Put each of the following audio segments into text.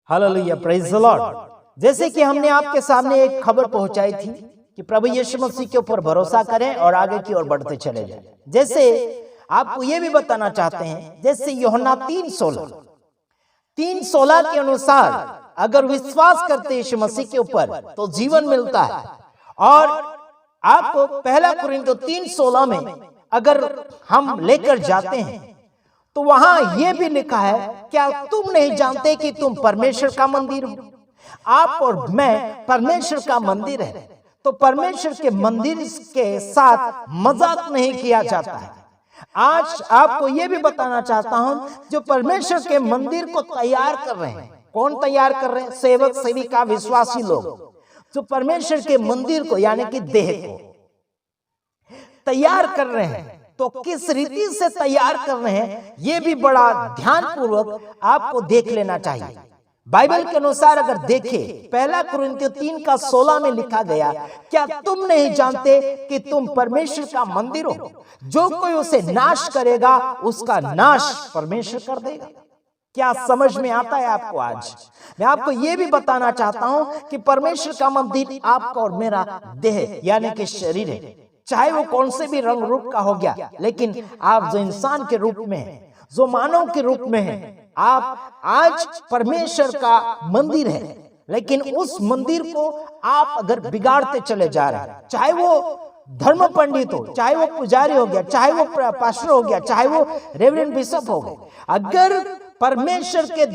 Hallelujah, praise the Lord. जैसे कि हमने आपके सामने एक खबर पहुंचाई थी कि प्रभु यीशु मसीह के ऊपर भरोसा करें और आगे की ओर बढ़ते चले जाएं। जैसे आपको ये भी बताना चाहते हैं, जैसे यूहन्ना 3:16 के अनुसार अगर विश्वास करते यीशु मसीह के ऊपर तो जीवन मिलता है। और आपको पहला कुरिन्थियों 3:16 में अगर हम लेकर जाते हैं तो वहां यह भी लिखा है, क्या तुम नहीं जानते कि तुम परमेश्वर का मंदिर हो? आप और मैं परमेश्वर का मंदिर है। तो परमेश्वर के मंदिर के साथ मजाक नहीं किया जाता है। आज आपको यह भी बताना चाहता हूं, जो परमेश्वर के मंदिर को तैयार कर रहे हैं, कौन तैयार कर रहे हैं? सेवक, सेविका, विश्वासी लोग जो परमेश्वर के मंदिर को यानी कि देह को तैयार कर रहे हैं। तो किस रीति से तैयार कर रहे हैं, यह भी बड़ा ध्यानपूर्वक आपको देख लेना चाहिए। बाइबल के अनुसार अगर देखें, पहला कुरिन्थियों 3:16 में लिखा गया, क्या तुम नहीं जानते कि तुम परमेश्वर का मंदिर हो? जो कोई उसे नाश करेगा उसका नाश परमेश्वर कर देगा। क्या समझ में आता है आपको? आज मैं आपको यह भी बताना चाहता हूं कि परमेश्वर का मंदिर आपका और मेरा देह यानी कि शरीर है। चाहे वो कौन से भी रंग रूप का हो गया, लेकिन आप जो इंसान के रूप में है, जो मानव के रूप में है, आप आज परमेश्वर का मंदिर है। लेकिन उस मंदिर को आप अगर बिगाड़ते चले जा रहे हैं, चाहे वो धर्म पंडित हो, चाहे वो पुजारी हो गया, चाहे वो पास्टर हो गया, चाहे वो रेवरेंड बिशप हो गए, अगर परमेश्वर के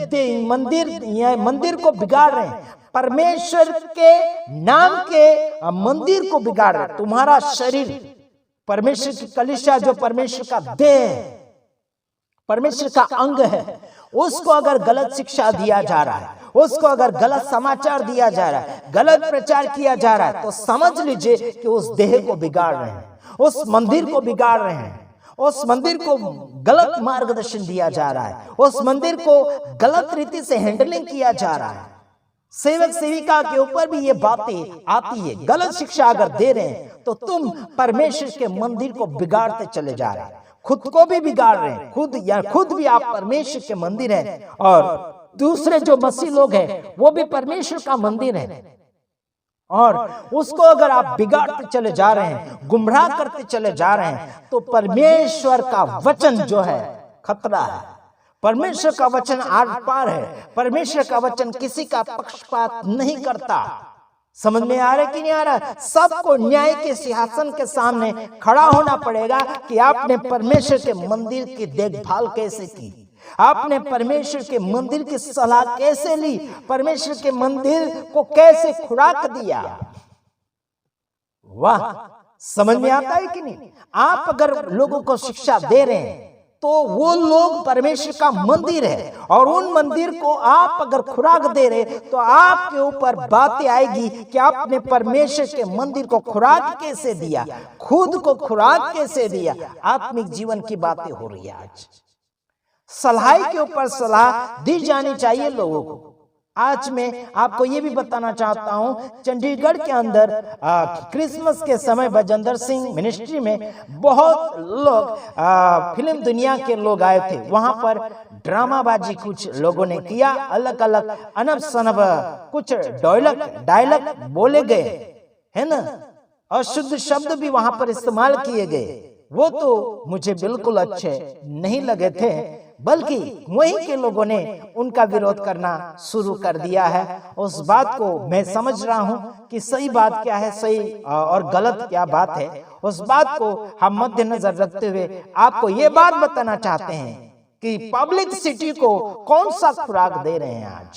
मंदिर को बिगाड़ रहे हैं, परमेश्वर के नाम के मंदिर को बिगाड़ रहे, तुम्हारा शरीर परमेश्वर की कलीसिया जो परमेश्वर का देह है, परमेश्वर का अंग है, उसको अगर गलत शिक्षा दिया जा रहा है, उसको अगर गलत समाचार दिया जा रहा है, गलत प्रचार किया जा रहा है, तो समझ लीजिए कि उस देह को बिगाड़ रहे हैं, उस मंदिर को बिगाड़ रहे हैं, उस मंदिर को गलत मार्गदर्शन दिया जा रहा है, उस मंदिर को गलत रीति से हैंडलिंग किया जा रहा है। सेवक सेविका के ऊपर भी ये बातें आती है। गलत शिक्षा अगर दे रहे हैं तो तुम परमेश्वर के मंदिर को बिगाड़ते चले जा रहे हैं, खुद को भी बिगाड़ रहे हैं। खुद भी आप परमेश्वर के मंदिर हैं और दूसरे जो मसीह लोग हैं वो भी परमेश्वर का मंदिर है। और उसको अगर आप बिगाड़ते चले जा रहे हैं, गुमराह करते चले जा रहे हैं, तो परमेश्वर का वचन जो है खतरा है। परमेश्वर का वचन आर पार है। परमेश्वर का वचन किसी का पक्षपात नहीं करता। समझ में आ रहा है कि नहीं आ रहा? सबको न्याय के सिंहासन के सामने खड़ा होना पड़ेगा कि आपने परमेश्वर के मंदिर की देखभाल कैसे की, आपने परमेश्वर के मंदिर की सलाह कैसे ली, परमेश्वर के मंदिर को कैसे खुराक दिया। वाह, समझ में आता है कि नहीं? आप अगर लोगों को शिक्षा दे रहे हैं तो वो लोग परमेश्वर का मंदिर है, और उन मंदिर को आप अगर खुराक दे रहे तो आपके ऊपर बातें आएगी कि आपने परमेश्वर के मंदिर को खुराक कैसे दिया, खुद को खुराक कैसे दिया। आत्मिक जीवन की बातें हो रही है। आज सलाह के ऊपर सलाह दी जानी चाहिए लोगों को। आज मैं आपको ये भी बताना चाहता हूं, चंडीगढ़ के अंदर क्रिसमस के समय बजेंद्र सिंह मिनिस्ट्री में बहुत लोग फिल्म दुनिया के लोग आए थे। वहां पर ड्रामाबाजी कुछ लोगों ने किया, अलग अलग अनब सनब कुछ डायलॉग बोले गए, है ना, और शुद्ध शब्द भी वहां पर इस्तेमाल किए गए। वो तो मुझे बिल्कुल अच्छे नहीं लगे थे, बल्कि वहीं के लोगों ने उनका विरोध करना शुरू कर दिया है। उस बात को मैं समझ रहा हूं कि सही बात क्या है, सही और गलत क्या बात है, उस बात को हम मद्देनजर रखते हुए आपको ये बात बताना चाहते हैं कि पब्लिक सिटी को कौन सा खुराक दे रहे हैं।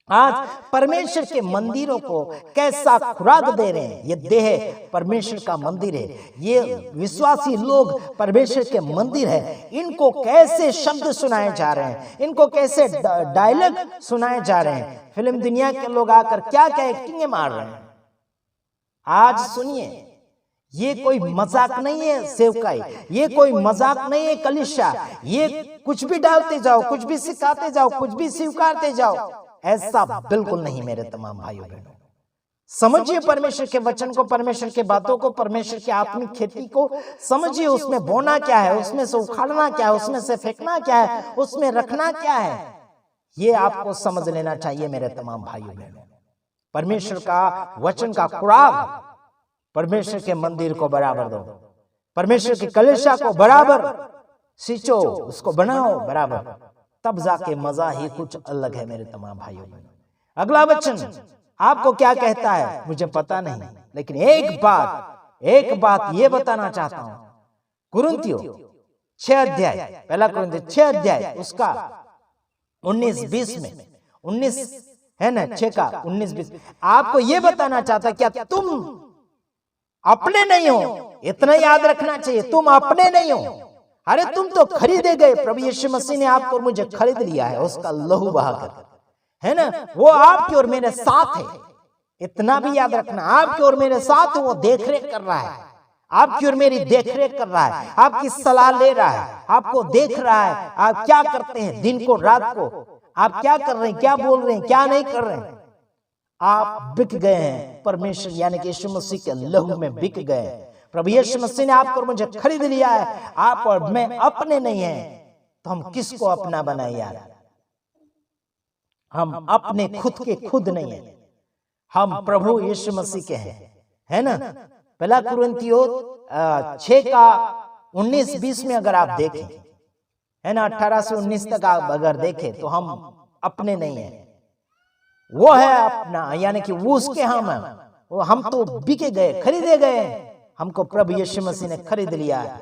आज परमेश्वर के मंदिरों को कैसा खुराक दे रहे हैं। ये देह परमेश्वर का मंदिर है, ये विश्वासी लोग परमेश्वर के मंदिर है। इनको कैसे शब्द सुनाए जा रहे हैं, इनको कैसे डायलॉग सुनाए जा रहे हैं। फिल्म दुनिया के लोग आकर क्या क्या एक्टिंग मार रहे हैं। आज सुनिए, ये कोई मजाक नहीं है सेवकाई, ये कोई मजाक नहीं है कलीसिया। ये कुछ भी डालते जाओ, कुछ भी सिखाते जाओ, कुछ भी स्वीकारते जाओ, ऐसा बिल्कुल नहीं मेरे तमाम भाइयों बहनों। समझिए परमेश्वर के वचन को, परमेश्वर के बातों को, परमेश्वर की आत्मिक खेती को समझिए। उसमें बोना क्या है, उसमें से उखाड़ना क्या है, उसमें से फेंकना क्या है, उसमें रखना क्या है। ये आपको समझ लेना चाहिए मेरे तमाम भाइयों बहनों। परमेश्वर का वचन का खुराक, परमेश्वर के मंदिर को बराबर दो, परमेश्वर की कलीसिया को बराबर सींचो, उसको बनाओ बराबर, तब जाके मजा ही कुछ अलग है मेरे तमाम भाइयों बहनों। अगला वचन आपको क्या कहता है मुझे पता नहीं, लेकिन एक बात ये बताना चाहता हूं। कुरिन्थियों 6 अध्याय, पहला कुरिन्थियों 6 अध्याय उसका 19-20 में, 19 है ना, 6 का 19-20, आपको ये बताना चाहता क्या तुम अपने नहीं हो। इतना याद रखना चाहिए, तुम अपने नहीं हो। अरे तुम तो खरीदे गए, प्रभु यीशु मसीह ने आपको और मुझे खरीद लिया है उसका लहू बहाकर, है ना। वो आपके और मेरे साथ है, इतना भी याद रखना। आपके और मेरे साथ वो देखरेख कर रहा है, आपकी और मेरी देखरेख कर रहा है, आपकी सलाह ले रहा है, आपको देख रहा है आप क्या करते हैं दिन को रात को, आप क्या कर रहे हैं, क्या बोल रहे हैं, क्या नहीं कर रहे हैं। आप बिक गए हैं परमेश्वर यानी कि यीशु मसीह के लहू में बिक गए हैं। प्रभु यीशु मसीह ने आपको और मुझे खरीद लिया है। आप और मैं अपने नहीं हैं, तो हम किसको अपना बनाए यार। हम अपने खुद के खुद नहीं है, हम प्रभु यीशु मसीह के हैं, है ना। पहला कुरिन्थियों 6 का 19-20 में अगर आप देखें, है ना, 18 से 19 तक आप अगर देखें तो हम अपने नहीं है, वो है अपना, यानी कि वो उसके हम हैं। वो हम तो बिके गए, खरीदे गए, हमको प्रभु यीशु मसीह ने खरीद लिया है,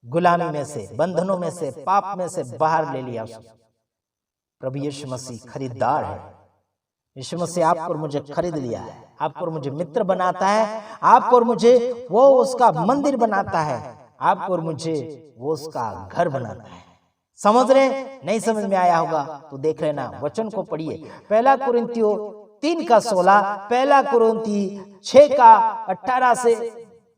गुलामी में से, बंधनों में से, पाप में से बाहर ले लिया। प्रभु यीशु मसीह खरीदार है। यीशु मसीह आपको और मुझे खरीद लिया है, आपको और मुझे मित्र बनाता है, आपको और मुझे वो उसका मंदिर बनाता है, आपको और मुझे वो उसका घर बनाता है। समझ रहे? नहीं समझ में आया होगा तो देख लेना, वचन को पढ़िए। पहला कुरिन्थियों 3 का 16, पहला कुरिन्थियों 6 का 18 से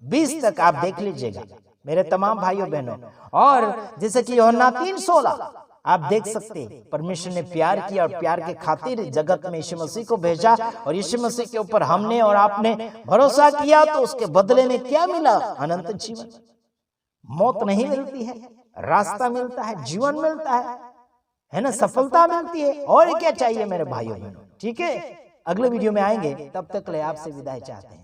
20 तक आप देख लीजिएगा मेरे तमाम भाइयों बहनों। और जैसे कि यूहन्ना 3:16 आप देख सकते हैं, परमेश्वर ने प्यार किया और प्यार के खातिर जगत में यीशु मसीह को भेजा, और यीशु मसीह के ऊपर हमने और आपने भरोसा किया तो उसके बदले में क्या मिला? अनंत जीवन। मौत नहीं मिलती है, रास्ता मिलता है, जीवन मिलता है ना, सफलता मिलती है। और क्या चाहिए मेरे भाइयों बहनों? ठीक है, अगले वीडियो में आएंगे, तब तक ले आपसे विदाई चाहते हैं।